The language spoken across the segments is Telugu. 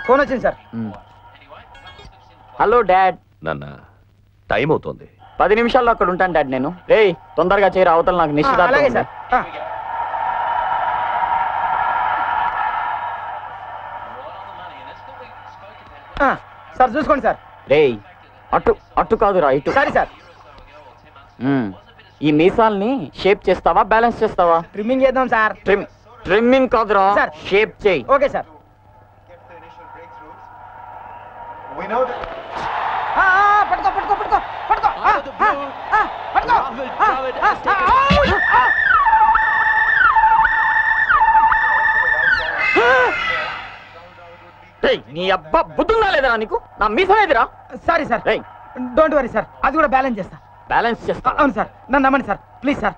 ఫోన్ వచ్చింది సార్. Hello dad. నాన్న టైం అవుతుంది. 10 నిమిషాల్లో అక్కడ ఉంటాను డాడ్. నేను రేయ్ తొందరగా చేరి అవతల నాకు నిశ్చితార్థం ఉంది. సార్ చూసుకోండి సార్. రేయ్ అటు అటు కాదురా ఇటు. సరే సార్. ఈ మీసాల్ని షేప్ చేస్తావా బ్యాలెన్స్ చేస్తావా? ట్రిమ్మింగ్ చేద్దాం సార్. ట్రిమ్మింగ్ కాదురా షేప్ చేయి. Okay sir. పట్టుకో పట్టుకో పట్టుకో పట్టుకో పట్టుకో. నీ అబ్బా బుద్ధుందా లేదా నీకు? నా మీసమేదిరా. Sorry sir. Don't worry sir, అది కూడా బ్యాలెన్స్ చేస్తా. బ్యాలెన్స్ చేస్తా? అవును సార్, నన్ను నమ్మండి సార్ ప్లీజ్ సార్.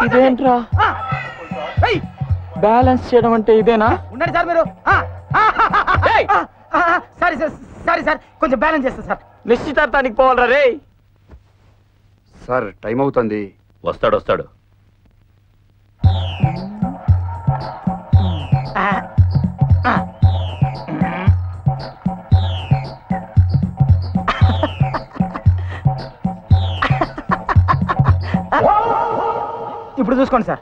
ఇదేంట్రా బ్యాలెన్స్ చేయడం అంటే ఇదేనా? ఉండండి సార్ మీరు. సారీ సార్ సారీ సార్, కొంచెం బ్యాలెన్స్ చేస్తా సార్. నిశ్చితార్థానికి పోవాలరా రే. సార్ టైం అవుతుంది. వస్తాడు వస్తాడు. ఇప్పుడు చూసుకోండి సార్.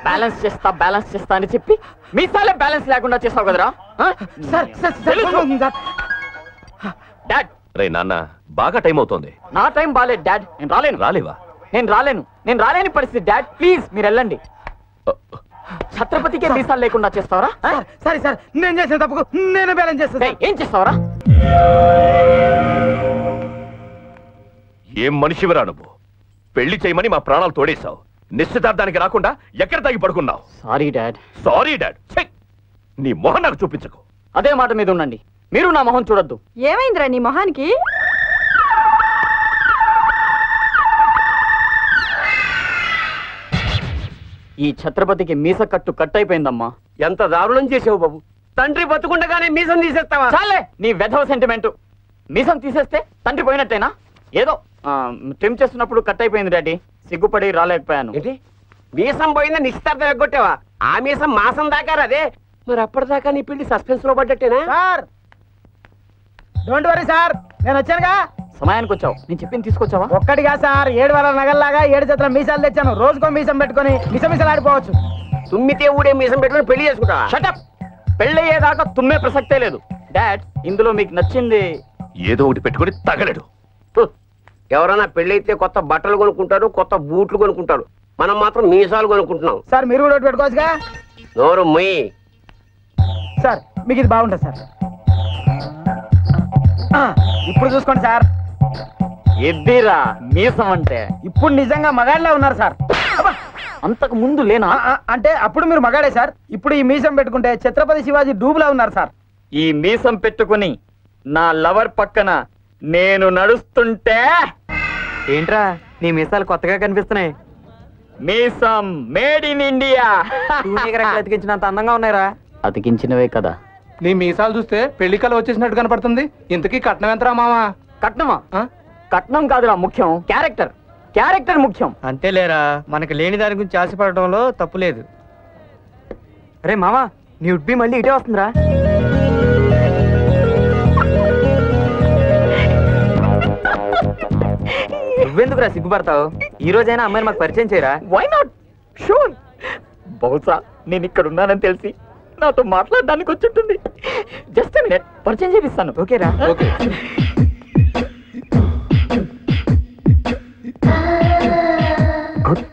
బ్యాలెన్స్ చేస్తా అని చెప్పి మీసాలే బ్యాలెన్స్ లేకుండా చేస్తావు కదరా. డాడ్ రే నాన్న బాగా టైం అవుతుంది. నా టైం బాలేదు డాడ్. నేను రాలేను. రాలేవా? నేను రాలేని పరిస్థితి డాడ్. ప్లీజ్ మీరు వెళ్ళండి. ఛత్రపతికే మీసాలు లేకుండా చేస్తావరా? సరే సార్, నేను చేసిన తప్పుకు నేను బ్యాలెన్స్ చేస్తా. ఏం చేస్తావరా? ఏం మనిషివిరా నువ్వు? పెళ్లి చేయమని మా ప్రాణాలు తోడేశావు. నిశ్చితార్థానికి రాకుండా ఎక్కడ తాగి పడుకున్నావు? Sorry dad. Sorry dad. నీ మొహం నాకు చూపించకు. అదే మాట మీద ఉండండి. మీరు నా మొహం చూడొద్దు. ఏమైందిరా నీ మొహానికి? ఈ ఛత్రపతికి మీస కట్టు కట్టయిపోయిందమ్మా. ఎంత దారుణం చేసావు బాబు. తండ్రి బతుకుండగానే మీసం తీసేస్తావా? చాలే నీ వెధవ సెంటిమెంట్. మీసం తీసేస్తే తండ్రి పోయినట్టేనా? ఏదో ట్రిమ్ చేస్తున్నప్పుడు కట్ అయిపోయింది డాడీ. సిగ్గుపడి రాలేకపోయాను. ఏంటి మీసం పోయిందా? నిశ్చితార్థం ఎగ్గొట్టావా? ఆ మీసం మాసం దాకా అదే. మరి అప్పటిదాకా నీ పెళ్లి సస్పెన్స్ లో పడ్డట్టేనా? సార్ డోంట్ వరీ సార్, నేను వచ్చానుగా. సమయానికి వచ్చావు. నేను చెప్పింది తీసుకొచ్చావా? ఒక్కటిగా సార్, 7 వారాల నగల్లాగా 7 జతల మీసాలు తెచ్చాను. రోజుకో మీసం పెట్టుకుని మిసమిసలు ఆడిపోవచ్చు. తుమ్మితే ఊడే మీసం పెట్టుకుని పెళ్లి చేసుకుంటావా? షటప్. పెళ్ళయ్యేదాకా తుమ్మే ప్రసక్తే లేదు. డాడ్ ఇందులో మీకు నచ్చింది ఏదో ఒకటి పెట్టుకుని తగలడు. ఎవరైనా పెళ్ళైతే కొత్త బట్టలు కొనుక్కుంటారు, కొత్త బూట్లు కొనుక్కుంటారు. మనం మాత్రం మీసాలు కొనుక్కుంటున్నాం. సార్ మీరు కూడా పెట్టుకోవచ్చుగా. నోరు మొయ్యి. సార్ మీకు ఇది బాగుంటుంది సార్. ఇప్పుడు చూసుకోండి సార్. ఎద్దిరా మీసం అంటే. ఇప్పుడు నిజంగా మగాడిలా ఉన్నారు సార్. అంతకు ముందు లేనా? అంటే అప్పుడు మీరు మగాడే సార్. ఇప్పుడు ఈ మీసం పెట్టుకుంటే ఛత్రపతి శివాజీ డూబులా ఉన్నారు సార్. ఈ మీసం పెట్టుకుని నా లవర్ పక్కన నేను నడుస్తుంటే ఏంట్రా నీ మీసాలు కొత్తగా కనిపిస్తున్నాయి? మీసం మేడ్ ఇన్ ఇండియా. అతికించినంత అందంగా ఉన్నాయిరా. అతికించినవే కదా. నీ మీసాలు చూస్తే పెళ్లి కళ వచ్చేసినట్టు కనపడుతుంది. ఇంతకీ కట్నం ఎంతరా మామా? కట్నమా? కట్నం కాదురా ముఖ్యం, క్యారెక్టర్. క్యారెక్టర్ ముఖ్యం. అంతేలేరా, మనకి లేని దాని గురించి ఆశపడటంలో తప్పు లేదు. అరే మామా, నీ ఉడ్బి మళ్ళీ ఇటే వస్తుందిరా. నువ్వెందుకురా సిగ్గుపడతావు? ఈ రోజైనా అమ్మాయిని మాకు పరిచయం చేయరా? Why not? షూర్. బహుశా నేను ఇక్కడ ఉన్నానని తెలిసి నాతో మాట్లాడడానికి వచ్చుంటుంది. జస్ట్ మినిట్, పరిచయం చేపిస్తాను. ఓకేరా? ఓకే. Good,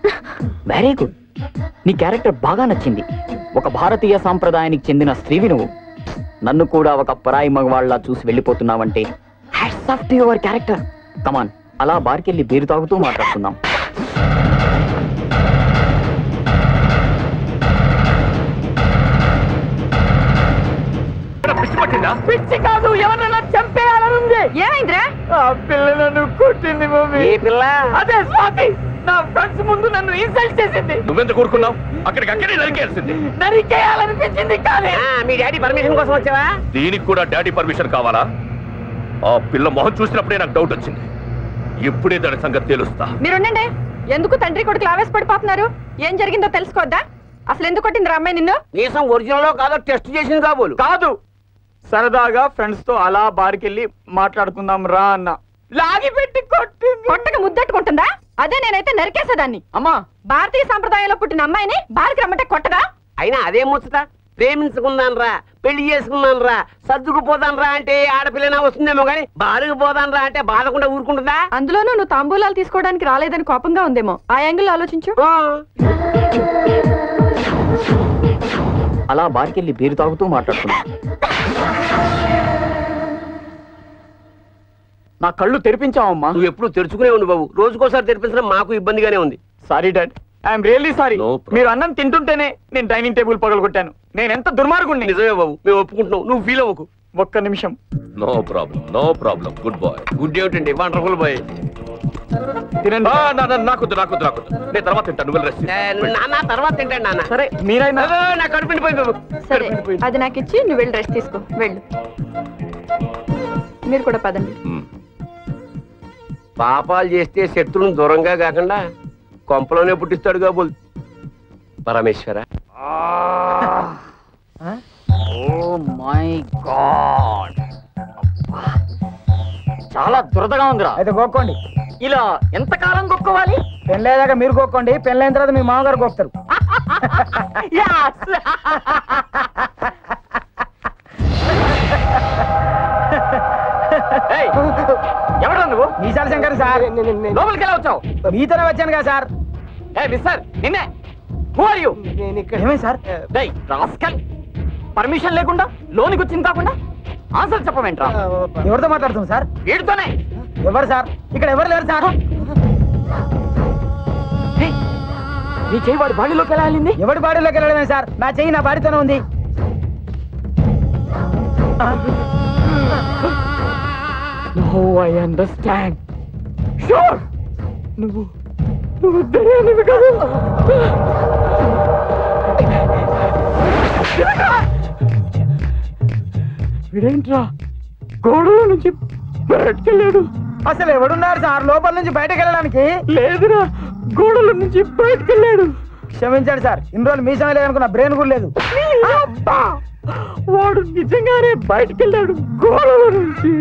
very good. నీ క్యారెక్టర్ బాగా నచ్చింది. ఒక భారతీయ సాంప్రదాయానికి చెందిన స్త్రీవి నువ్వు. నన్ను కూడా ఒక పరాయి మగవాళ్ళ చూసి వెళ్ళిపోతున్నావంటే hats off to your character. Come on, అలా బార్కెళ్ళి బీరు తాగుతూ మాట్లాడుకుందాం. పట్టిందా? పిచ్చి కాదు, ఎవరన్నా చంపేయాలనుంది. ఏమైందిరా? ఆ పిల్ల నన్ను కొట్టింది మమ్మీ. ఏ పిల్ల? అదే స్వాతి. నా ఫ్రెండ్స్ ముందు నన్ను ఇన్సల్ట్ చేసింది. నువ్వెంత కోరుకున్నావు? అక్కడికక్కడే నరికేయాల్సింది. నరికేయాలనిపించింది కానీ మీ డాడీ పర్మిషన్ కోసం వచ్చావా? దీనికి కూడా డాడీ పర్మిషన్ కావాలా? ఆ పిల్ల మొహం చూసినప్పుడే నాకు డౌట్ వచ్చింది. ఇప్పుడే దాని సంగతి తెలుస్తా. మీరుండండి. ఎందుకు తండ్రి కొడుకులు ఆవేశపడిపోతున్నారు? ఏం జరిగిందో తెలుసుకోవద్దా? అసలు ఎందుకు కొట్టింది అమ్మాయి నిన్ను? నీసం ఒరిజినల్ కాదో టెస్ట్ చేసింది కాబోలు. కాదు, సరదాగా ఫ్రెండ్స్ తో అలా బార్కెళ్ళి మాట్లాడుకుందాం రా అన్న. లాగి పెట్టి కొట్టింది. కొట్టక ముద్దట్టుకుంటుందా? అదే నేనైతే నరికేసేదాన్ని. అమ్మా, భారతీయ సంప్రదాయంలో పుట్టిన అమ్మాయిని బారికి రమ్మంటే కొట్టగా? అయినా అదే ముచ్చట. ప్రేమించుకున్నాను రా, పెళ్లి చేసుకున్నాను రా, సర్దుకుపోతాను రా అంటే ఆడపిల్లనా వస్తుందేమో గానీ బారుకు పోతాను రా అంటే బాధకుండా ఊరుకుంటుందా? అందులోనూ నువ్వు తాంబూలాలు తీసుకోవడానికి రాలేదని కోపంగా ఉందేమో. ఆ యాంగిల్ ఆలోచించు. అలా బార్కెళ్ళి బీరు తాగుతూ మాట్లాడుతున్నా. నా కళ్ళు తెరిపించావమ్మా. నువ్వు ఎప్పుడు తెరుచుకునే ఉండు బాబు. రోజుకోసారి తెరిపించడం మాకు ఇబ్బందిగానే ఉంది. Sorry dad, I'm really sorry. No problem. మీరు అన్నం తింటుంటేనే నేను డైనింగ్ టేబుల్ పగలగొట్టాను. నేను ఎంత దుర్మార్గుణ్ణి. నిజమే బాబు, మేము ఒప్పుకుంటున్నాం. నువ్వు ఫీల్ అవ్వకు. ఒక్క నిమిషం. No problem. Good boy. Good ఏమిటండి, వండర్ఫుల్ బాయ్. తినండి. నాకొద్దు. నేను తర్వాత తింటాను. నువ్వు రెస్ట్. నాన్న తర్వాత తింటాడు నాన్న. సరే మీరైనా. నాకు కడుపుండిపోయింది బాబు. సరే, అది నాకు ఇచ్చి నువ్వు వెళ్ళి రెస్ట్ తీసుకో. వెళ్ళు. మీరు కూడా పదండి. పాపాలు చేస్తే శత్రువుని దూరంగా కాకుండా కొంపలోనే పుట్టిస్తాడు కాబోలు. పరమేశ్వర. ఓ మై గాడ్, చాలా దురదగా ఉందిరా. అయితే గోక్కోండి. ఇలా ఎంతకాలం గొక్కోవాలి? పెళ్ళేదాకా మీరు గోక్కోండి, పెళ్ళైన తర్వాత మీ మామగారు గోక్తారు. ఎవరా నువ్వు? మీసాల శంకర్ సార్. లోపలికి ఎలా వచ్చావు? మీతోనే వచ్చాను కదా సార్. మిస్టర్, నిన్నే. Who are you? ఏమైంది సార్? డేయ్ రాస్కల్, పర్మిషన్ లేకుండా లోనికి వచ్చింది కాకుండా ఆన్సర్ చెప్పమేంట్రా? ఎవరితో మాట్లాడుతుంది సార్? వీడితోనే. ఎవరు సార్? ఇక్కడ ఎవరు లేరు సార్. నీ చెయ్యి వాడి బాడీలోకి ఎలా వెళ్ళింది? ఎవరి బాడీలోకి వెళ్ళడమే సార్? నా చెయ్యి నా బాడీతోనే ఉంది. No, I understand. షూర్, నువ్వు దయ్యానివి కాదు. వీడేంట్రా గోడలో నుంచి బయటకెళ్ళాడు? అసలు ఎవడున్నారు సార్ లోపల నుంచి బయటకు వెళ్ళడానికి? లేదురా, గోడల నుంచి బయటకెళ్ళాడు. క్షమించండి సార్, ఇన్ని రోజులు మీసమే లేదనుకున్న బ్రెయిన్ కూడా లేదు. వాడు నిజంగానే బయటకెళ్ళాడు గోడల నుంచి.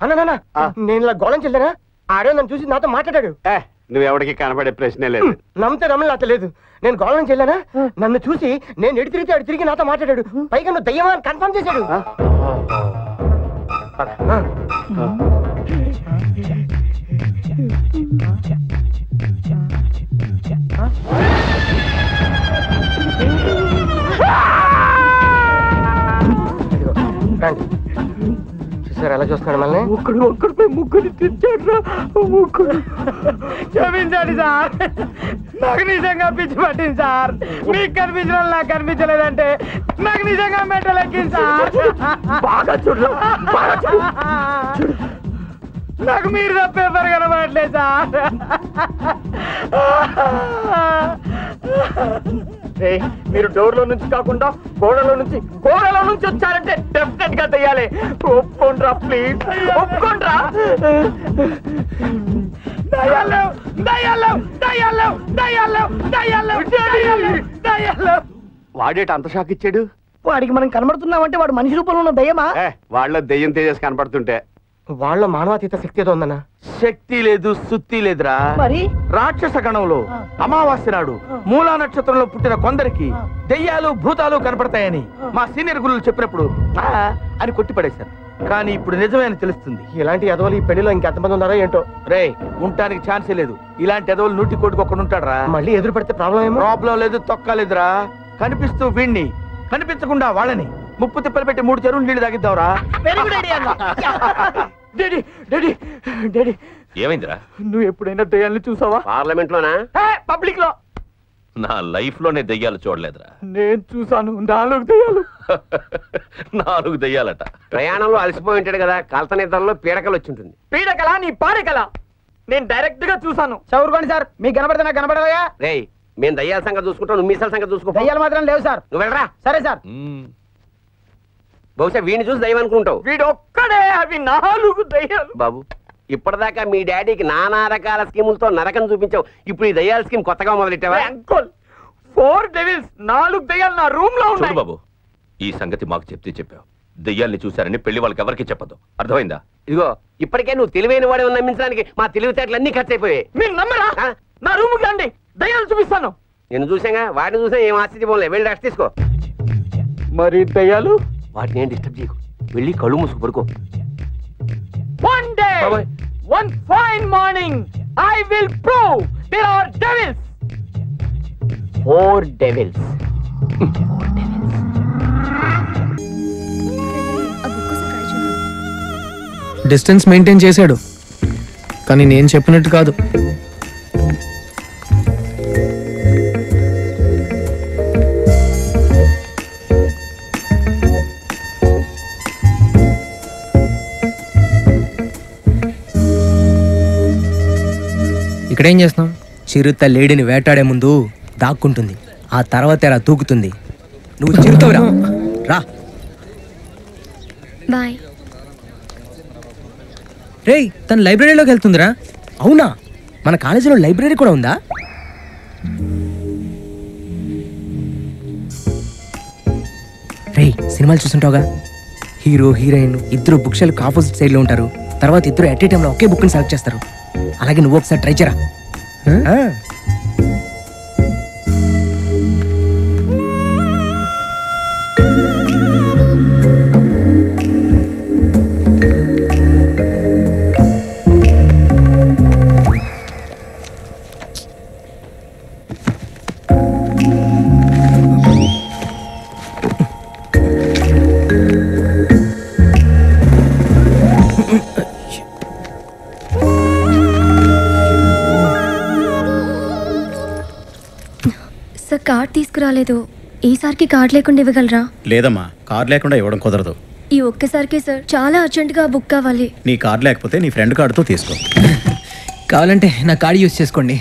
అన్న నేను ఇలా గోళం చెల్లానా? ఆడే నన్ను చూసి నాతో మాట్లాడాడు. నువ్వెవడికి కనబడే ప్రశ్నే లేదు. నమ్మితే నమ్మలేదు లేదు. నేను గోళం చెల్లానా? నన్ను చూసి నేను ఎడి తిరిగితే అడి తిరిగి నాతో మాట్లాడాడు. పైగా నువ్వు దయ్యమా అని కన్ఫర్మ్ చేశాడు. చూసారు ఎలా చూస్తున్నాడు మళ్ళీ? ఒక్కడిపై ముగ్గురు తెచ్చాడు. ముగ్గురు. క్షమించండి సార్, నాకు నిజంగా పిచ్చి పట్టింది సార్. మీకు కనిపించిన నాకు కనిపించలేదంటే నాకు నిజంగా మెంటల్ ఎక్కింది సార్. బాగా చూడు. నాకు మీరు తప్ప ఎవరు కనబడట్లేదు సార్. మీరు డోర్ లో నుంచి కాకుండా గోడలో నుంచి వచ్చారంటే డెఫినెట్ గా తెయ్యాలి. ఒప్పుకోండ్రా ప్లీజ్, ఒప్పుకోండ్రా. వాడేట అంత షాక్ ఇచ్చాడు? వాడికి మనం కనబడుతున్నామంటే వాడు మనిషి రూపంలో ఉన్న దయ్యమా? వాళ్ళ దెయ్యం తేజస్ కనపడుతుంటే వాళ్ళ మానవాతీత శక్తి ఏదో ఉందన్నా. శక్తి లేదు, సుత్తి లేదురా. మరి రాక్షస గణంలో అమావాస్య నాడు మూలా నక్షత్రంలో పుట్టిన కొందరికి దెయ్యాలు భూతాలు కనపడతాయని మా సీనియర్ గురువులు చెప్పినప్పుడు అని కొట్టిపడేశారు. కానీ ఇప్పుడు నిజమే అని తెలుస్తుంది. ఇలాంటి ఎదవలు ఈ పెళ్లిలో ఇంకెంతమంది ఉన్నారో ఏంటో. రే, ఉండటానికి ఛాన్సే లేదు. ఇలాంటి ఎదవలు 100 ఒకడు ఉంటాడరా. మళ్ళీ ఎదురు పడితే ప్రాబ్లం ఏమో. ప్రాబ్లం లేదు, తొక్కలేదురా. కనిపిస్తూ వీణ్ణి, కనిపించకుండా వాళ్ళని ముప్పు తిప్పలు పెట్టి 3 చెరువులు నీళ్లు తాగిద్దాంరా. Daddy, daddy, daddy. Daddy, daddy, daddy, daddy, daddy, daddy, daddy, daddy, daddy, daddy, daddy, daddy, daddy, daddy, daddy, daddy, ఏమైందిరా? నువ్వు ఎప్పుడైనా దయ్యాన్ని చూసావా? పార్లమెంట్ లోనా? పబ్లిక్ లో. నా లైఫ్ లోనే దెయ్యాలు చూడలేదురా. నేను చూసాను 4 దెయ్యాలు. 4 దెయ్యాలట. ప్రయాణంలో అలసిపోయి ఉంటాడు కదా, కలత నిద్రలో పీడకలు వచ్చి ఉంటుంది. పీడకలా నీ పాడకలా? నేను డైరెక్ట్ గా చూసాను. చదువుకోండి సార్, మీకు కనబడితే నాకు కనబడవయ్యా. రేయ్, మేము దయ్యాల సంగతి చూసుకుంటాం, నువ్వు మీసాల సంగతి చూసుకో. దయ్యాలు మాత్రం లేవు సార్. నువ్వు వెళ్ళరా. సరే సార్. బహుశా వీడిని చూసి దయ్యం అనుకుంటావు. వీడు ఒక్కడే అవి 4 దయ్యాలు. బాబు, ఇప్పటిదాకా మీ డాడీకి నానా రకాల స్కీములతో నరకం చూపించావు. ఇప్పుడు ఈ దయ్యాల స్కీమ్ కొత్తగా మొదలెట్టావా? అంకుల్, 4 డెవిల్స్ 4 దయ్యాలు నా రూమ్ లో ఉన్నాయి. బాబు, ఈ సంగతి మాకు చెప్తే చెప్పావు. దెయ్యాల్ని చూశారని పెళ్లి వాళ్ళకి ఎవరికి చెప్పదు, అర్థమైందా? ఇదిగో, ఇప్పటికే నువ్వు తెలివైన వాడే నమ్మించడానికి మా తెలివితేటలు అన్ని ఖర్చు అయిపోయాయి. మీరు నమ్మరా? నా రూమ్ కి రండి, దయ్యాలు చూపిస్తాను. నేను చూసాగా, వాటిని చూసా ఏం ఆశ్చర్యపోలే. వెళ్ళి రెస్ట్ తీసుకో. మరి దయ్యాలు? వాటిని ఏం డిస్టర్బ్ చేయకు, వెళ్ళి కళ్ళు మూసుకు పడుకో. One day, one fine morning, I will prove there are devils. 4 devils. Distance maintain చేశాడు, కానీ నేను చెప్పినట్టు కాదు. ఇక్కడేం చేస్తున్నాం? చిరుత లేడిని వేటాడే ముందు దాక్కుంటుంది, ఆ తర్వాత ఎలా దూకుతుంది. నువ్వు చిరుతవురా, రా. బాయ్. రేయ్, తన లైబ్రరీలోకి వెళ్తుందిరా. అవునా? మన కాలేజీలో లైబ్రరీ కూడా ఉందా? రేయ్, సినిమాలు చూస్తుంటావుగా, హీరో హీరోయిన్ ఇద్దరు బుక్ షెల్ఫ్ ఆపోజిట్ సైడ్లో ఉంటారు. తర్వాత ఇద్దరు ఎట్ ఏ టైంలో ఒకే బుక్ని సెలెక్ట్ చేస్తారు. అలాగే నువ్వు ఒకసారి ట్రై చేయరా. కార్డ్ తీసుకురాలేదు. ఈసారికి కార్డ్ లేకుండా ఇవ్వగలరా? లేదమ్మా, కార్డ్ లేకుండా ఇవ్వడం కుదరదు. ఈ ఒక్కసారికి సార్, చాలా అర్జెంటుగా బుక్ కావాలి. నీ కార్డ్ లేకపోతే నీ ఫ్రెండ్ కార్డుతో తీసుకో. కావాలంటే నా కార్డ్ యూజ్ చేసుకోండి.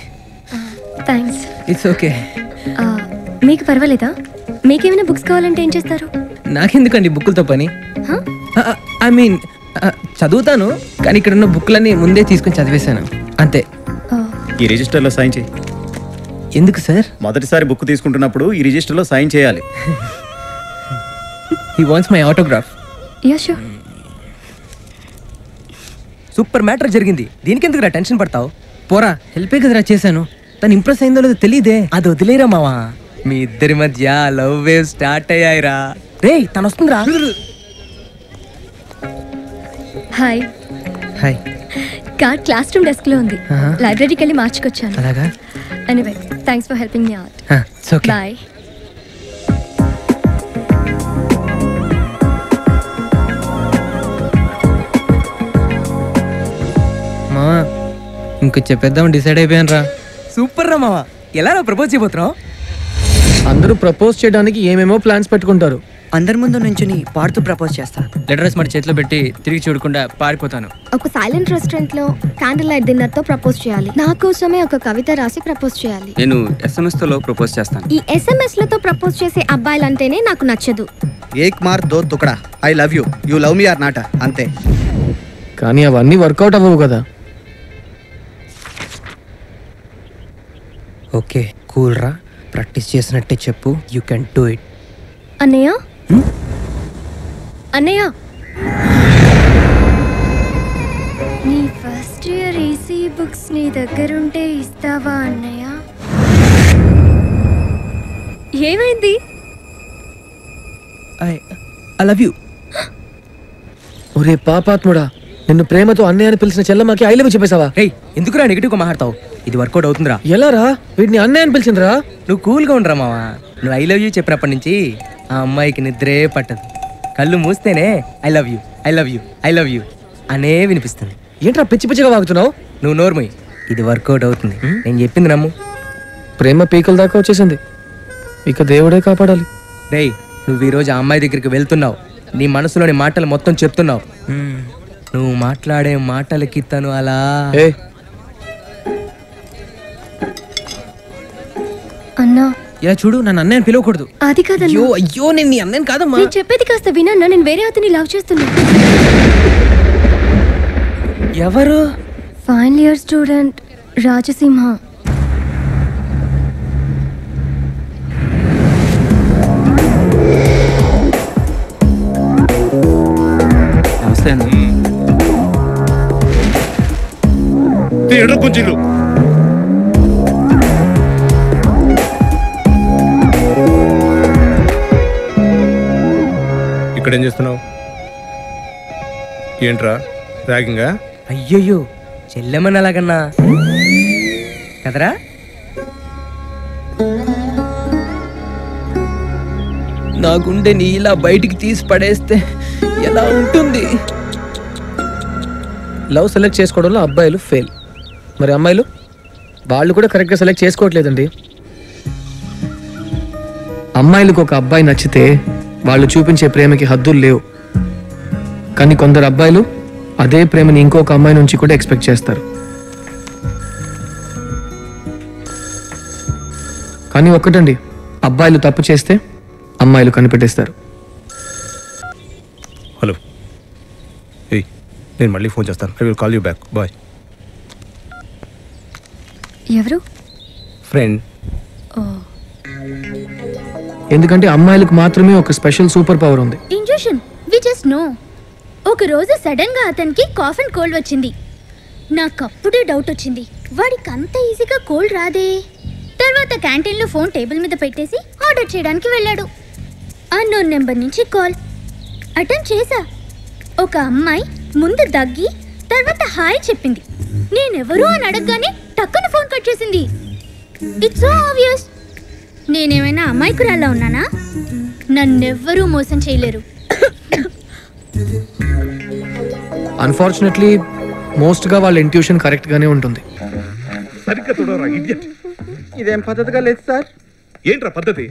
థ్యాంక్స్. It's okay. మీకు పర్వాలేదా? మీకేమైనా బుక్స్ కావాలంటే ఏం చేస్తారు? నాకెందుకండి బుక్కులతో పని? ఐ మీన్ చదువుతాను, కానీ ఇక్కడ ఉన్న బుక్లన్నీ ముందే తీసుకొని చదివేశాను అంతే. ఈ రిజిస్టర్లో సైన్ చేయి. ఎందుకు సార్? మొదటిసారి బుక్ తీసుకుంటున్నప్పుడు ఈ రిజిస్టర్లో సైన్ చేయాలి. He wants my autograph. Yeah sure. Super matter జరిగింది, దీనికి ఎందుకు రా టెన్షన్ పడతావు? పోరా, హెల్పే కదరా చేశాను. తను ఇంప్రెస్ అయిందో లేదో తెలియదే. అది వదిలేరా మావా, మీ ఇద్దరి మధ్య లవ్ వేవ్ స్టార్ట్ అయ్యాయిరా. రేయ్, తను వస్తుందిరా. Hi. Hi. Card class room desk లో ఉంది, లైబ్రరీకి వెళ్ళి మార్చుకొచ్చాను. అలాగా? Anyway, thanks for helping me out. It's okay. Bye. మావా, ఇంక చెప్పేద్దాం డిసైడ్ అయిపోయాను రా. సూపర్ రా మావా, ఎలా రా ప్రపోజ్ చేయబోతున్నావు? అందరూ ప్రపోజ్ చేయడానికి ఏమేమో ప్లాన్స్ పెట్టుకుంటారు. అందరి ముందు నుంచుని పాడుతూ ప్రపోజ్ చేస్తా. లెటర్స్ మరి చేతిలో పెట్టి తిరిగి చూడకుండా పారిపోతాను. ఒక సైలెంట్ రెస్టారెంట్ లో క్యాండిల్ లైట్ డిన్నర్ తో ప్రపోజ్ చేయాలి. నా కోసమే ఒక కవిత రాసి ప్రపోజ్ చేయాలి. నేను SMS తో ప్రపోజ్ చేస్తాను. ఈ SMS లతో ప్రపోజ్ చేసే అబ్బాయిలంటేనే నాకు నచ్చదు. ఏక్ మార్ దో తుకడా, I love you, you love me or not, అంతే. కానీ అవన్నీ వర్కౌట్ అవ్వవు కదా. ఓకే, కూల్ రా, ప్రాక్టీస్ చేసినట్టే చెప్పు. You can do it. అన్నయ్య, అన్నయ్య, నీ ఫస్ట్ ఇయర్ ఈసీ బుక్స్ నీ దగ్గరుంటే ఇస్తావా అన్నయ్య? ఏమైంది? I love you. ఒరే పాపాత్ముడా, నిన్ను ప్రేమతో అన్నయ్య అని పిలిచిన చెల్లమ్మకి ఐ లవ్ యూ చెప్పేశావా? రేయ్, ఎందుకురా నెగిటివ్గా మాట్లాడతావు? ఇది వర్కౌట్ అవుతుందిరా. ఎలా రా? వీడిని అన్నయ్య అని పిలిచిందిరా. నువ్వు కూల్గా ఉండరా మావా. నువ్వు ఐ లవ్ యూ చెప్పినప్పటి నుంచి ఆ అమ్మాయికి నిద్రే పట్టదు. కళ్ళు మూస్తేనే I love you, I love you, I love you అనే వినిపిస్తుంది. ఏంట్రా పిచ్చి పిచ్చిగా వాగుతున్నావు? నువ్వు నోర్మోయ్, ఇది వర్కౌట్ అవుతుంది. నేను చెప్పింది నమ్ము. ప్రేమ పీకల దాకా వచ్చేసింది. ఇక దేవుడే కాపాడాలి. రేయ్, నువ్వు ఈరోజు ఆ అమ్మాయి దగ్గరికి వెళ్తున్నావు. నీ మనసులోని మాటలు మొత్తం చెప్తున్నావు. నువ్వు మాట్లాడే మాటలకి తను అలా అన్నా ఇలా చూడు, నన్ను అన్నయ్యని పిలవకూడదు. అది కాదన్నా. అయ్యో అయ్యో, నేను నీ అన్నయ్యని కాదమ్మా. నేను చెప్పేది కాస్త వినన్నా. నేను వేరే అతని లవ్ చేస్తున్నా. ఎవరు? Final year student Rajasimha. నమస్తే అండి. కొంచెం ఇక్కడ ఏం చేస్తున్నావు? ఏంట్రా ర్యాగింగా? అయ్యయ్యో, చెల్లెమని అలాగన్నా కదరా? నా గుండెని ఇలా బయటికి తీసి పడేస్తే ఎలా ఉంటుంది? లవ్ సెలెక్ట్ చేసుకోవడంలో అబ్బాయిలు ఫెయిల్. మరి అమ్మాయిలు వాళ్ళు కూడా కరెక్ట్గా సెలెక్ట్ చేసుకోవట్లేదండి. అమ్మాయిలకు ఒక అబ్బాయి నచ్చితే వాళ్ళు చూపించే ప్రేమకి హద్దులు లేవు. కానీ కొందరు అబ్బాయిలు అదే ప్రేమని ఇంకొక అమ్మాయి నుంచి కూడా ఎక్స్పెక్ట్ చేస్తారు. కానీ ఒక్కటండి, అబ్బాయిలు తప్పు చేస్తే అమ్మాయిలు కనిపెట్టేస్తారు. హలో, ఏయ్, నేను మళ్ళీ ఫోన్ చేస్తాను. I will call you back. Bye. ఎవరు? ఫ్రెండ్. ఎందుకంటే అమ్మాయిలకు మాత్రమే ఒక స్పెషల్ సూపర్ పవర్ ఉంది. Injection we just know. ఒక రోజు సడన్ గా అతనికి కాఫ్ అండ్ కోల్డ్ వచ్చింది. నాకప్పుడే డౌట్ వచ్చింది, వాడికి అంత ఈజీగా కోల్డ్ రాదే. తర్వాత క్యాంటీన్ లో ఫోన్ టేబుల్ మీద పెట్టేసి ఆర్డర్ చేయడానికి వెళ్ళాడు. అన్నోన్ నెంబర్ నుంచి కాల్ అటెండ్ చేశా. ఒక అమ్మాయి ముందు దగ్గి తర్వాత హాయ్ చెప్పింది. నేనెవరు అని అడగగానే టక్కున ఫోన్ కట్ చేసింది. It's so obvious. నేనేమైనా అమాయకురాల్లా ఉన్నానా? నన్నెవ్వరూ మోసం చేయలేరు. అన్ఫార్చునేట్లీ మోస్ట్ గా వాళ్ళ ఇంట్యూషన్ కరెక్ట్ గానే ఉంటుంది. సరిగ్గా చూడరా ఇడియట్. ఇదేం పద్ధతిగా లేదు సార్. ఏంట్రా పద్ధతి?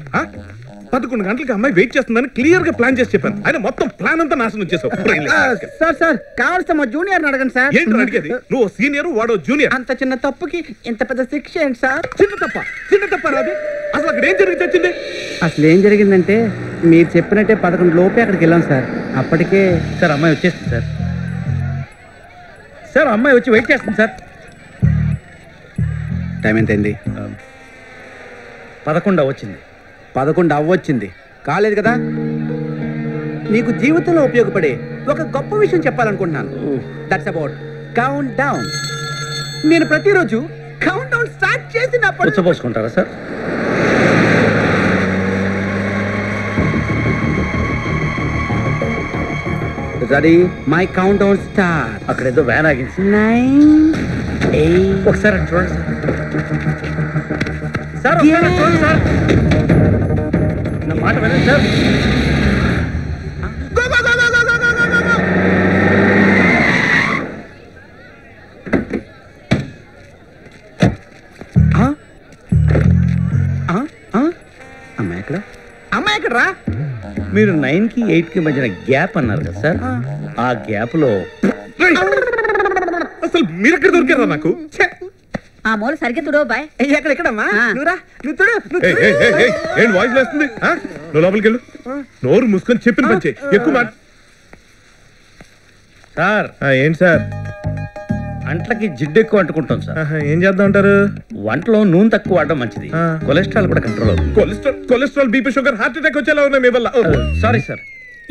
11 గంటలకి అమ్మాయి వెయిట్ చేస్తుందని క్లియర్ గా ప్లాన్ చేసి చెప్పాను. ఆయన మొత్తం ప్లాన్ అంతా నాశనం చేసావు. సార్ కావాల్సిన మా జూనియర్ అడగండి సార్. ఏంట్రా అడిగేది? నువ్వు సీనియర్, వాడో జూనియర్. అంత చిన్న తప్పుకి ఇంత పెద్ద శిక్ష ఏంటి సార్? చిన్న తప్ప రాదు. అసలు అక్కడ ఏం జరిగి తెచ్చింది? అసలు ఏం జరిగిందంటే మీరు చెప్పినట్టే 11 లోపే అక్కడికి వెళ్ళాం సార్. అప్పటికే సార్ అమ్మాయి వచ్చేస్తుంది సార్. సార్ అమ్మాయి వచ్చి వెయిట్ చేస్తుంది సార్. టైం ఎంతైంది? 11 అవ్వచ్చింది. 11 అవ్వచ్చింది. కాలేదు కదా? నీకు జీవితంలో ఉపయోగపడే ఒక గొప్ప విషయం చెప్పాలనుకుంటున్నాను. That's about countdown. నేను ప్రతిరోజు కౌంట్ డౌన్ స్టార్ట్ చేసినప్పుడు ఉచ్చపోసుకుంటారా sir? Ready? My countdown start. అక్కడ ఏదో వ్యాన్ ఆగింది. 9 8 ఒకసారి చూడండి సార్. ఒకసారి చూడండి సార్. నా మాట వినండి సార్. అమ్మాయి ఎక్కడరా? మీరు 9కి 8కి మధ్యన గ్యాప్ అన్నారు కదా సార్. ఆ గ్యాప్ లో అసలు మీరెక్కడ దొరికారా నాకు? ఆ మూల సరిగ్గా తుడో బాయ్. ఎక్కడెక్కడమ్మా? నువ్వురా, నువ్వు తుడు. ఏంటి వాయిస్ వేస్తుంది? నువ్వు లోపలికి వెళ్ళు. నోరు మూసుకొని చెప్పిన పని చెయ్యి. ఎక్కువ మాట. సార్ ఏంటి సార్? అంట్లకి జిడ్డు ఎక్కువ అంటుకుంటాం సార్. ఏం చేద్దాం అంటారు? వంటలో నూనె తక్కువ వాడడం మంచిది. కొలెస్ట్రాల్ కూడా కంట్రోల్ అవుతుంది. Cholesterol, BP, sugar, heart attack వచ్చేలా ఉన్నాయి మీ వల్ల. సారీ సార్,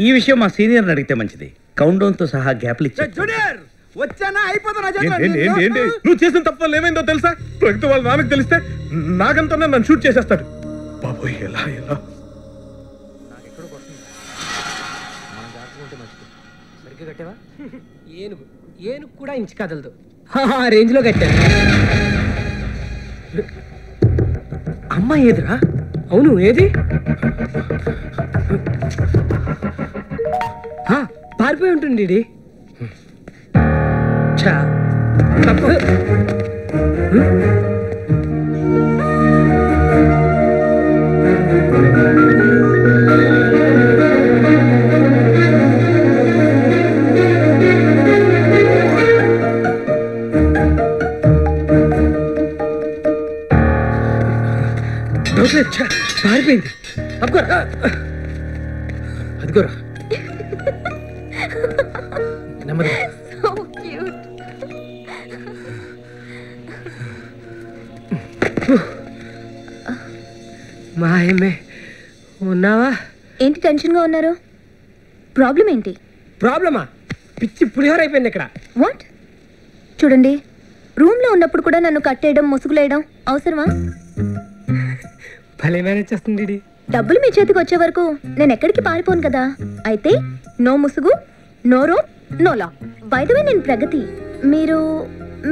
ఈ విషయం మా సీనియర్ అడిగితే మంచిది. కౌంట్ డౌన్ తో సహా గ్యాప్లు ఇచ్చారు. వచ్చానా అయిపోతానా? నువ్వు చేసిన తప్ప ఏమైందో తెలుసా? ప్రగతి వాళ్ళ నాన్నకు తెలిస్తే నాకంతా నన్ను షూట్ చేసేస్తాడు. బాబోయ్, ఎలా ఎలా? ఏనుగు కూడా ఇంచు కదలదు. రేంజ్ లో కట్టాను. అమ్మాయి ఏదిరా? అవును, ఏది? పారిపోయి ఉంటుంది. ఇది పారిపోయింది. అదిగోరా నెమ్మది. మా ఏమే ఉన్నావా? ఏంటి టెన్షన్గా ఉన్నారు? ప్రాబ్లం ఏంటి? ప్రాబ్లమా? పిచ్చి పులిహోర అయిపోయింది ఇక్కడ. వాట్? చూడండి, రూమ్లో ఉన్నప్పుడు కూడా నన్ను కట్టేయడం, ముసుగులేయడం అవసరమా? భలే మేనేజ్ చేస్తుంది. డబ్బులు మీ చేతికి వచ్చే వరకు నేను ఎక్కడికి పారిపోను కదా. అయితే నో ముసుగు, no room, no law. By the way నేను ప్రగతి. మీరు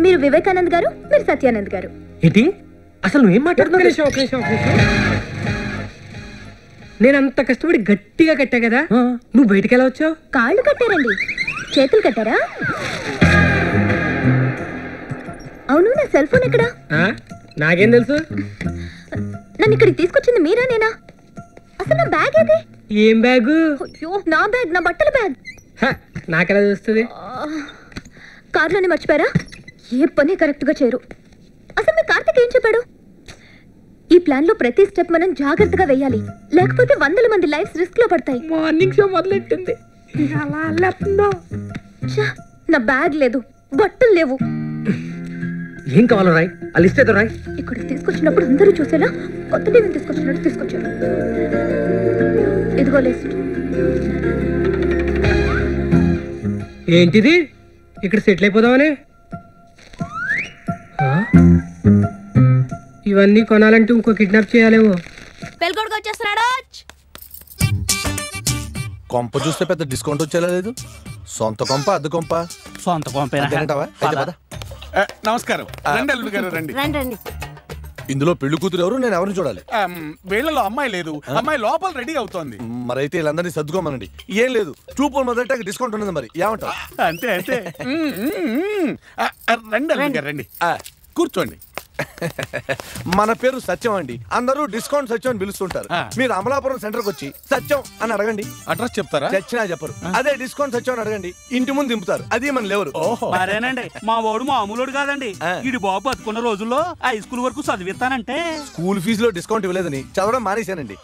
మీరు వివేకానంద్ గారు, మీరు సత్యానంద్ గారు. ఏంటి అసలు నువ్వేం మాట్లాడుతున్నావు? నేను అంత కష్టపడి గట్టిగా కట్టా కదా, నువ్వు బయటికి ఎలా వచ్చావు? కాళ్ళు కట్టారండి, చేతులు కట్టారా? అవును, నా సెల్ ఫోన్ ఎక్కడా? నాకేం తెలుసు? నన్ను ఇక్కడికి తీసుకొచ్చింది మీరా నేనా? అసలు నా బ్యాగ్ ఏది? ఏం బ్యాగు? అయ్యో, నా బ్యాగ్, నా బట్టల బ్యాగ్. నాకెలా చూస్తుంది? కార్లోనే మర్చిపోయారా? ఏ పని కరెక్ట్గా చేయరు. అసలు మీ కార్తీక్ ఏం చెప్పాడు? ఈ ప్లాన్ లో ప్రతి స్టెప్ మనం జాగ్రత్తగా వేయాలి, లేకపోతే 100 మంది లైఫ్స్ రిస్క్ లో పడతాయి. మార్నింగ్ షో మొదలెట్టింది. నా బ్యాగ్ లేదు, బట్టలు లేవు. ఏం కావాలో రాయ్, ఆ లిస్ట్ ఏదో రాయ్. ఇక్కడ తీసుకొచ్చినప్పుడు అందరూ చూసేలా కొత్త టీవీని తీసుకొచ్చినట్టు తీసుకొచ్చారు. ఇదిగో లిస్ట్. ఏంటిది? ఇక్కడ సెటిల్ అయిపోదామని? ఇవన్నీ కొనాలంటే ఇంకో కిడ్నాప్ చేయాలేమో. పెళ్ళికొడుకు వచ్చేస్తున్నాడు. కొంప చూస్తే పెద్ద డిస్కౌంట్ వచ్చేలా లేదు. సొంత కొంప, అద్దె కొంప? సొంత కొంప. నమస్కారం. రండి అల్లుడు గారు, రండి. రండి. ఇందులో పెళ్లి కూతురు ఎవరు? నేను ఎవరిని చూడాలి? వీళ్ళలో అమ్మాయి లేదు, అమ్మాయి లోపల రెడీ అవుతోంది. మరైతే వీళ్ళందరినీ సర్దుకోమనండి. ఏం లేదు, చూపులు మొదట డిస్కౌంట్ ఉన్నది. మరి ఏమంటారు? అంతే అంతే. రండి అల్లుడు గారు, రండి, కూర్చోండి. మన పేరు సత్యం అండి, అందరూ డిస్కౌంట్ సత్యం అని పిలుస్తుంటారు. మీరు అమలాపురం సెంటర్కి వచ్చి సత్యం అని అడగండి, అడ్రస్ చెప్తారా? చచ్చినా చెప్పరు. అదే డిస్కౌంట్ సత్యం అని అడగండి, ఇంటి ముందు దింపుతారు. అది మన లేవరు. మరేనండి, మా వాడు మామూలుడు కాదండి. ఇడి బాబు బతుకున్న రోజుల్లో హై స్కూల్ వరకు చదివిస్తానంటే స్కూల్ ఫీజులో డిస్కౌంట్ ఇవ్వలేదని చదవడం మానేశానండి.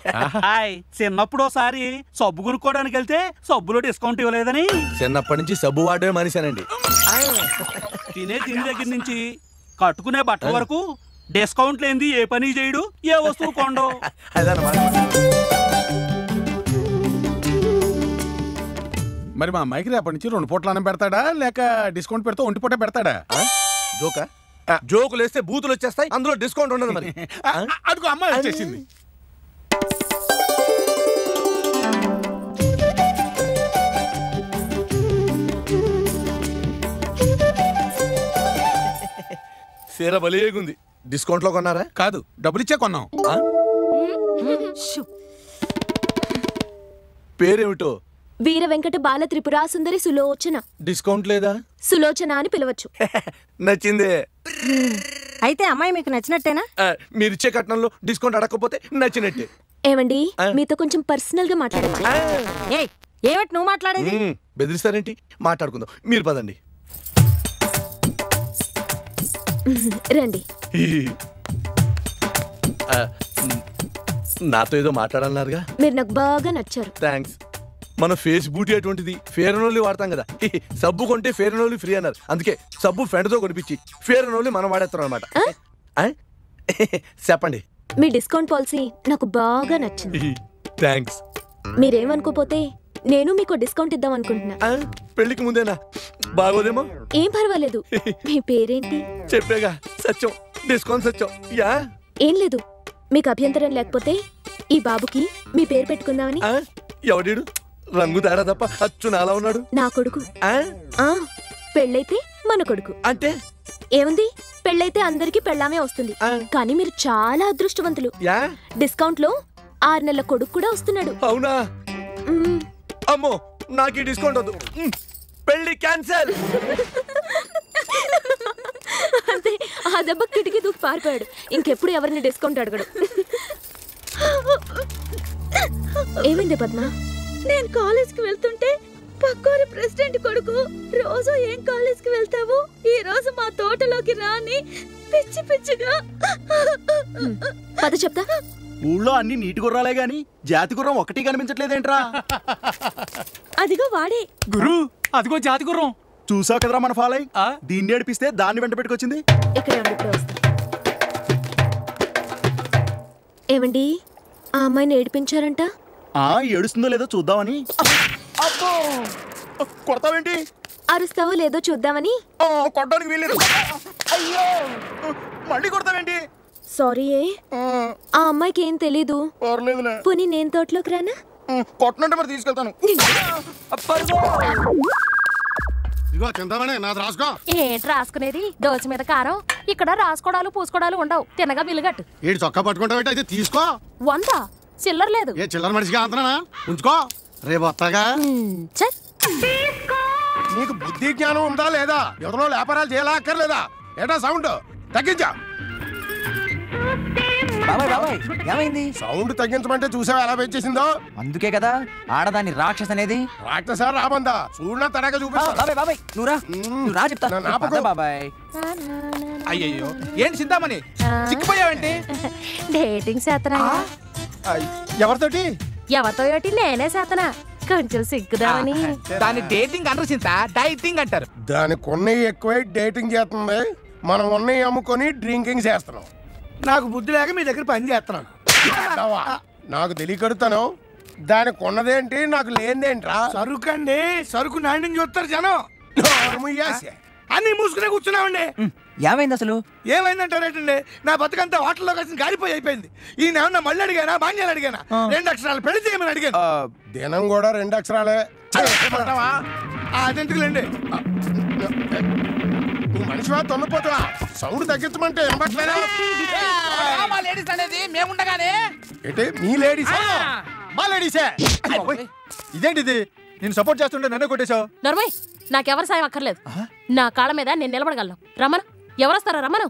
చిన్నప్పుడు ఒకసారి సబ్బు కొనుక్కోవడానికి వెళ్తే సబ్బులో డిస్కౌంట్ ఇవ్వలేదని చిన్నప్పటి నుంచి సబ్బు వాడమే మానేశానండి. తినే తిని దగ్గర నుంచి కట్టుకునే బట్టల వరకు డిస్కౌంట్ లేనిది ఏ పని చేయడు, ఏ వస్తువు కొండో. మరి మా అమ్మాయికి రేపటి నుంచి 2 పూట్ల అన్నం పెడతాడా, లేక డిస్కౌంట్ పెడితే 1 పూట పెడతాడా? జోకా? జోకులు వేస్తే బూతులు వచ్చేస్తాయి, అందులో డిస్కౌంట్ ఉండదు. మరి అదిగో అమ్మాయి వచ్చేసింది. సీర బలిగుంది. డిస్కౌంట్ లో కొన్నారా? కాదు, డబ్బులు ఇచ్చే కొన్నాం. పేరేమిటో? వీర వెంకట బాల త్రిపుర సుందరి సులోచన. డిస్కౌంట్ లేదా? సులోచన అని పిలవచ్చు. నచ్చిందే. అయితే అమ్మాయి మీకు నచ్చినట్టేనా? మీరు ఇచ్చే కట్నంలో డిస్కౌంట్ అడగకపోతే నచ్చినట్టే. ఏమండి, మీతో కొంచెం పర్సనల్ గా మాట్లాడచ్చు. ఏమిటి నువ్వు మాట్లాడేది? బెదిరిస్తారేంటి? మాట్లాడుకుందాం, మీరు పదండి. రండి. నాతో ఏదో మాట్లాడాలన్నారుగా? మీరు నాకు బాగా నచ్చారు. థ్యాంక్స్. మన ఫేస్ బ్యూటీ అటువంటిది, ఫేర్ అండ్ ఓన్లీ వాడతాం కదా. సబ్బు కొంటే ఫేర్ అండ్ ఓన్లీ ఫ్రీ అన్నారు, అందుకే సబ్బు ఫ్రెండ్ తో కొనిపించి ఫేర్ అండ్ ఓన్లీ మనం వాడేస్తాం అనమాట. చెప్పండి. మీ డిస్కౌంట్ పాలసీ నాకు బాగా నచ్చింది. థ్యాంక్స్. మీరేమనుకోపోతే నేను మీకు డిస్కౌంట్ ఇద్దాం అనుకుంటున్నా. పెళ్లికి ముందేనా? బాగోదేమో. ఏం పర్వాలేదు. మీ పేరేంటి? చెప్పేగా, సత్యం. డిస్కౌంట్ సత్యం. యా. ఏం లేదు, మీకు అభ్యంతరం లేకపోతే ఈ బాబుకి మీ పేరు పెట్టుకుందామని. ఎవడీడు? రంగు తేడా తప్ప అచ్చు నాలా ఉన్నాడు. నా కొడుకు. పెళ్ళైతే మన కొడుకు. అంటే ఏముంది, పెళ్ళైతే అందరికి పెళ్ళామే వస్తుంది. కానీ మీరు చాలా అదృష్టవంతులు. డిస్కౌంట్ లో 6 నెలల కొడుకు కూడా వస్తున్నాడు. అవునా? అమ్మో, నాకు ఈ డిస్కౌంట్ వద్దు. పెళ్లి క్యాన్సల్. అంతే, ఆ దెబ్బ కిటికీ దూకి పారిపోయాడు. ఇంకెప్పుడు ఎవరిని డిస్కౌంట్ అడగడు. ఏమైంది పద్మ? నేను కాలేజ్కి వెళ్తుంటే పక్కోరి ప్రెసిడెంట్ కొడుకు రోజు ఏం కాలేజ్కి వెళ్తావు, ఈ రోజు మా తోటలోకి రాని పిచ్చి పిచ్చిగా. పద చెప్తా. ఊళ్ళో అన్ని నీటి గుర్రాలే గాని జాతి గుర్రం ఒకటి కనిపించట్లేదేంట్రా? అదిగో వాడే. గురు అదిగో జాతి గుర్రం. చూసావు కదరా మన ఫాలో దీన్ని ఏడిపిస్తే దాన్ని వెంట పెట్టుకొచ్చింది. ఏమండి ఆ అమ్మాయిని ఏడిపించారంట? ఏడుస్తుందో లేదో చూద్దామని. అబ్బో కొడతావేంటి? అరుస్తావో లేదో చూద్దామని. కొట్టడానికి వీల్లేదు. అయ్యో మళ్ళీ కొడతావేంటి? సారీ ఆ అమ్మాయికి ఏం తెలీదు. పోనీ నేను తోటలోకి రానా? కొట్టనంటే మరి తీసుకెళ్తాను. ఇగో చింతమనే నాది రాసుకో. ఏంటి రాసుకునేది? దోశ మీద కారం. ఇక్కడ రాసుకోడాలు పూసుకోడాలు ఉండవు. తినగా బిల్లుగట్టు. ఏడు చొక్కా పట్టుకుంటావు అయితే తీసుకో. 100 చిల్లర లేదు. ఏ చిల్లర మనిషిగా అంతనా? ఉంచుకో రేపు వస్తాగా. నీకు బుద్ధి జ్ఞానం ఉందా లేదా? ఎవరో వ్యాపారాలు చేయాలా అక్కర్లేదా? ఏటా సౌండ్ తగ్గించా. ఏమైంది? సౌండ్ తగ్గించమంటే చూసావా ఎలా పెంచేసిందో? అందుకే కదా ఆడదాన్ని రాక్షస్ అనేది. రాక్షసా రాబందా? చూడనా తడగా చూపిస్తా చెప్తా. బాబాయ్ అయ్యయ్యో ఏంటి చింతామణి చిక్కిపోయావేంటి? డేటింగ్ చేతనా? ఎవరితోటి? ఎవరితో ఏటి నేనే చేతనా. కొంచెం సిగ్గుదామని. దాన్ని డేటింగ్ అనరు చింత, డైటింగ్ అంటారు. దానికి ఉన్నవి ఎక్కువై డేటింగ్ చేస్తుంది. మనం ఉన్నవి అమ్ముకొని డ్రింకింగ్ చేస్తున్నాం. నాకు బుద్ధి లేక మీ దగ్గర పని చేస్తున్నాను. నాకు తెలియకడుతాను. దానికి ఉన్నదేంటి నాకు లేనిదేంట్రా? సరుకు అండి. సరుకు నాణ్యం చూస్తారు జనం. అన్ని మూసుకునే కూర్చున్నామండి. ఏమైంది అసలు? ఏమైందంటారేటండి? నా బతుకంతా హోటల్లో కలిసి గాలిపోయి అయిపోయింది. ఈయన ఏమన్నా మళ్ళీ అడిగానా బాణ్యాలు అడిగానా? 2 అక్షరాలు పెళ్లి చేయమని అడిగాను. దినం కూడా 2 అక్షరాలే. అదెందుకులేండి. నువ్వు మనిషివా తొన్నపోతువా? సౌండ్ తగ్గించమంటే లేడీస్ అనేది మేముండగానే ఏంటి మీ లేడీస్? మా లేడీసే. ఇదేంటిది? నేను సపోర్ట్ చేస్తుంటే నన్ను కొట్టేశావు. నర్మయ్ నాకెవరి సాయం అక్కర్లేదు. నా కాళ్ళ మీద నేను నిలబడగలను. రమ్మను. ఎవరొస్తారా? రమ్మను.